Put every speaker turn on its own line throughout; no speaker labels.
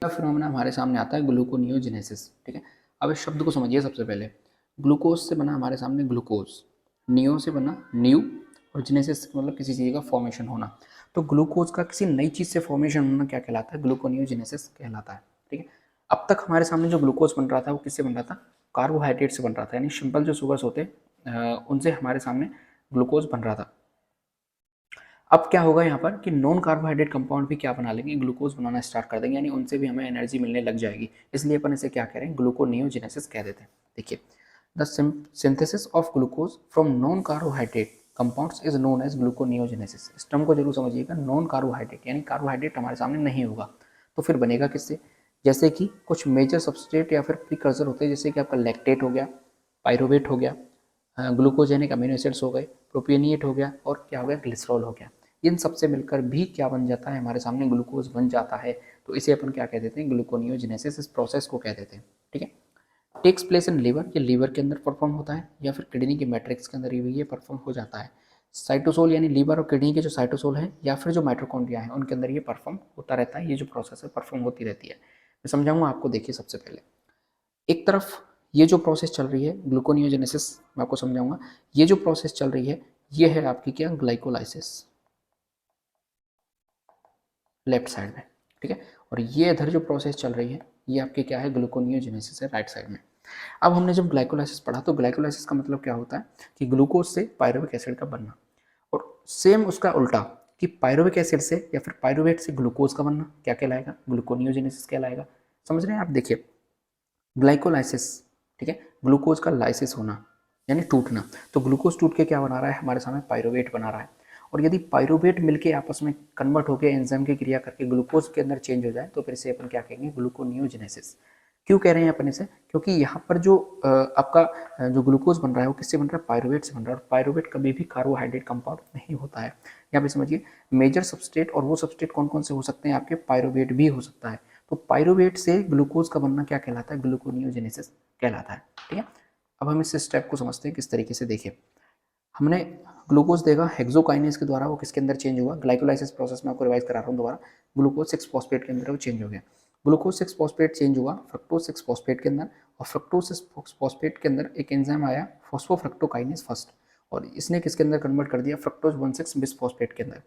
Phenomena हमारे सामने आता है ग्लूकोनियोजेनेसिस। ठीक है, अब इस शब्द को समझिए। सबसे पहले ग्लूकोज से बना हमारे सामने ग्लूकोज, नियो से बना न्यू, और जेनेसिस मतलब किसी चीज़ का फॉर्मेशन होना। तो ग्लूकोज का किसी नई चीज़ से फॉर्मेशन होना क्या कहलाता है? ग्लूकोनियोजेनेसिस कहलाता है। ठीक है, अब तक हमारे सामने जो ग्लूकोज बन रहा था वो किससे बन रहा था? कार्बोहाइड्रेट से बन रहा था, यानी सिंपल जो शुगर्स होते उनसे हमारे सामने ग्लूकोज बन रहा था। अब क्या होगा यहाँ पर कि नॉन कार्बोहाइड्रेट कंपाउंड भी क्या बना लेंगे? ग्लूकोज बनाना स्टार्ट कर देंगे, यानी उनसे भी हमें एनर्जी मिलने लग जाएगी। इसलिए अपन इसे क्या कह रहे हैं? ग्लूकोनियोजेनेसिस कह देते हैं। देखिए, the synthesis of glucose from non carbohydrate compounds is known as gluconeogenesis. इस टर्म को जरूर समझिएगा, नॉन कार्बोहाइड्रेट यानी कार्बोहाइड्रेट हमारे सामने नहीं होगा, तो फिर बनेगा किससे? जैसे कि कुछ मेजर सबस्ट्रेट या फिर प्रीकर्सर होते हैं, जैसे कि आपका लैक्टेट हो गया, पायरुवेट हो गया, ग्लूकोजेनिक अमीनो एसिड्स हो गए, प्रोपियोनिएट हो गया, और क्या हो गया? ग्लिसरॉल हो गया। इन सब से मिलकर भी क्या बन जाता है? हमारे सामने ग्लूकोज बन जाता है। तो इसे अपन क्या कह देते हैं? ग्लूकोनियोजेनेसिस। इस प्रोसेस को कह देते हैं। ठीक है, टेक्स प्लेस इन लीवर, ये लीवर के अंदर परफॉर्म होता है या फिर किडनी के मैट्रिक्स के अंदर ये परफॉर्म हो जाता है। साइटोसोल यानी लीवर और किडनी के जो साइटोसोल है या फिर जो माइटोकॉन्ड्रिया है उनके अंदर ये परफॉर्म होता रहता है। ये जो प्रोसेस है परफॉर्म होती रहती है। मैं समझाऊंगा आपको। देखिए, सबसे पहले एक तरफ ये जो प्रोसेस चल रही है ग्लूकोनियोजेनेसिस, मैं आपको समझाऊंगा। ये जो प्रोसेस चल रही है ये है आपकी क्या? ग्लाइकोलाइसिस, लेफ्ट साइड में। ठीक है, और ये इधर जो प्रोसेस चल रही है ये आपके क्या है? ग्लूकोनियोजेनेसिस है, राइट साइड में। अब हमने जब ग्लाइकोलाइसिस पढ़ा तो ग्लाइकोलाइसिस का मतलब क्या होता है कि ग्लूकोज से पायरुविक एसिड का बनना, और सेम उसका उल्टा कि पायरुविक एसिड से या फिर पायरुवेट से ग्लूकोज का बनना क्या कहलाएगा? ग्लूकोनियोजेनेसिस कहलाएगा। समझ रहे हैं आप? देखिए, ग्लाइकोलाइसिस, ठीक है, ग्लूकोज का लाइसिस होना यानी टूटना। तो ग्लूकोज टूट के क्या बना रहा है? हमारे सामने पायरुवेट बना रहा है। और यदि पायरुवेट मिलके आपस में कन्वर्ट होकर एंजाइम की क्रिया करके ग्लूकोज के अंदर चेंज हो जाए तो फिर इसे अपन क्या कहेंगे? ग्लूकोनियोजेनेसिस। क्यों कह रहे हैं अपन इसे? क्योंकि यहाँ पर जो आपका जो ग्लूकोज बन रहा है वो किससे बन रहा है? पायरुवेट से बन रहा है। और पायरुवेट कभी भी कार्बोहाइड्रेट कंपाउंड नहीं होता है। यहाँ पे समझिए, मेजर सबस्ट्रेट, और वो सबस्ट्रेट कौन कौन से हो सकते हैं आपके? पायरुवेट भी हो सकता है। तो पायरुवेट से ग्लूकोज का बनना क्या कहलाता है? ग्लूकोनियोजेनेसिस कहलाता है। ठीक है, अब हम इस स्टेप को समझते हैं किस तरीके से। देखिए, हमने ग्लूकोज देगा हेक्सोकाइनेज के द्वारा, वो किसके अंदर चेंज हुआ? ग्लाइकोलाइसिस प्रोसेस में आपको रिवाइज करा रहा हूँ दोबारा। ग्लूकोज 6 फॉस्फेट के अंदर वो चेंज हो गया। ग्लूकोज 6 फॉस्फेट चेंज हुआ फ्रक्टोज 6 फॉस्फेट के अंदर, और फ्रक्टोज 6 फॉस्फेट के अंदर एक एंजाइम आया फॉस्फोफ्रक्टोकाइनेज फर्स्ट, और इसने किसके अंदर कन्वर्ट कर दिया? फ्रक्टोज 1,6 बिस फॉस्फेट के अंदर,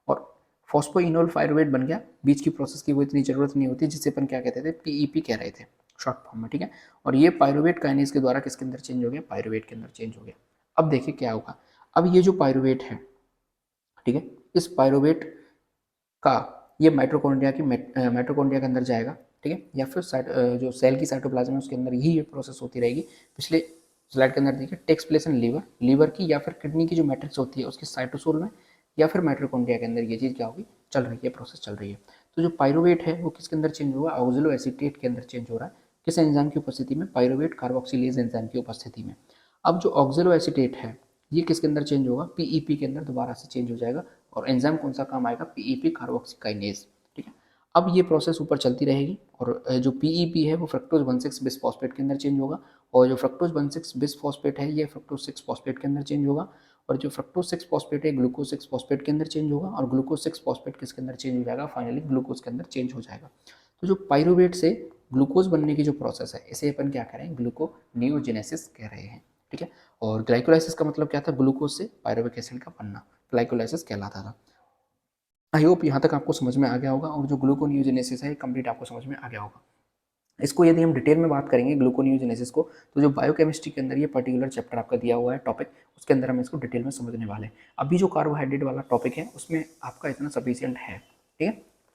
और फॉस्फोइनोल पायरुवेट बन गया। बीच की प्रोसेस की वो इतनी जरूरत नहीं होती, जिसे अपन क्या कहते थे? पीईपी कह रहे थे शॉर्ट फॉर्म में। ठीक है, और ये पायरुवेट काइनेज के द्वारा किसके अंदर चेंज हो गया? पायरुवेट के अंदर चेंज हो गया। अब देखिए क्या होगा। अब ये जो पायरुवेट है, ठीक है, इस पायरुवेट का ये माइटोकॉन्ड्रिया की माइटोकॉन्ड्रिया के अंदर जाएगा। ठीक है, या फिर जो सेल की साइटोप्लाज्म है उसके अंदर ही ये प्रोसेस होती रहेगी। पिछले स्लाइड के अंदर देखिए, takes place in liver, liver की या फिर किडनी की जो मैट्रिक्स होती है उसके साइटोसोल में या फिर माइटोकॉन्ड्रिया के अंदर ये चीज़ क्या होगी? चल रही है, प्रोसेस चल रही है। तो जो पायरुवेट है वो किसके अंदर चेंज हुआ? ऑक्जेलो एसीटेट के अंदर चेंज हो रहा है। किस एंजाइम की उपस्थिति में? पायरुवेट कार्बोक्सिलेज एंजाइम की उपस्थिति में। अब जो ऑक्जेलो एसीटेट है ये किसके अंदर चेंज होगा? पीईपी के अंदर दोबारा से चेंज हो जाएगा। और एंजाइम कौन सा काम आएगा? पीईपी कार्बोक्सिकाइनेज। ठीक है, अब ये प्रोसेस ऊपर चलती रहेगी, और जो पीईपी है वो फ्रक्टोज 1,6 बिस फॉस्फेट के अंदर चेंज होगा, और जो फ्रक्टोज 1,6 बिस फॉस्फेट है ये फ्रक्टोज 6 फॉस्फेट के अंदर चेंज होगा, और जो फ्रक्टोज 6 फॉस्फेट है ग्लूकोज 6 फॉस्फेट के अंदर चेंज होगा, और ग्लूकोज 6 फॉस्फेट किसके अंदर चेंज हो जाएगा? फाइनली ग्लूकोज के अंदर चेंज हो जाएगा। तो जो पायरुवेट से ग्लूकोज बनने की जो प्रोसेस है इसे अपन क्या कह रहे हैं? ग्लूकोनियोजेनेसिस कह रहे हैं। ठीक है, और ग्लाइकोलाइसिस का मतलब क्या था? ग्लूकोज से पायरुविक एसिड का बनना ग्लाइकोलाइसिस कहलाता था। आई होप यहाँ तक आपको समझ में आ गया होगा, और जो ग्लूकोनियोजेनेसिस है कंप्लीट आपको समझ में आ गया होगा। इसको यदि हम डिटेल में बात करेंगे ग्लूकोनियोजेनेसिस को, तो जो बायोकेमिस्ट्री के अंदर ये पर्टिकुलर चैप्टर आपका दिया हुआ है टॉपिक, उसके अंदर हम इसको डिटेल में समझने वाले हैं। अभी जो कार्बोहाइड्रेट वाला टॉपिक है उसमें आपका इतना सफिशियंट है। ठीक है,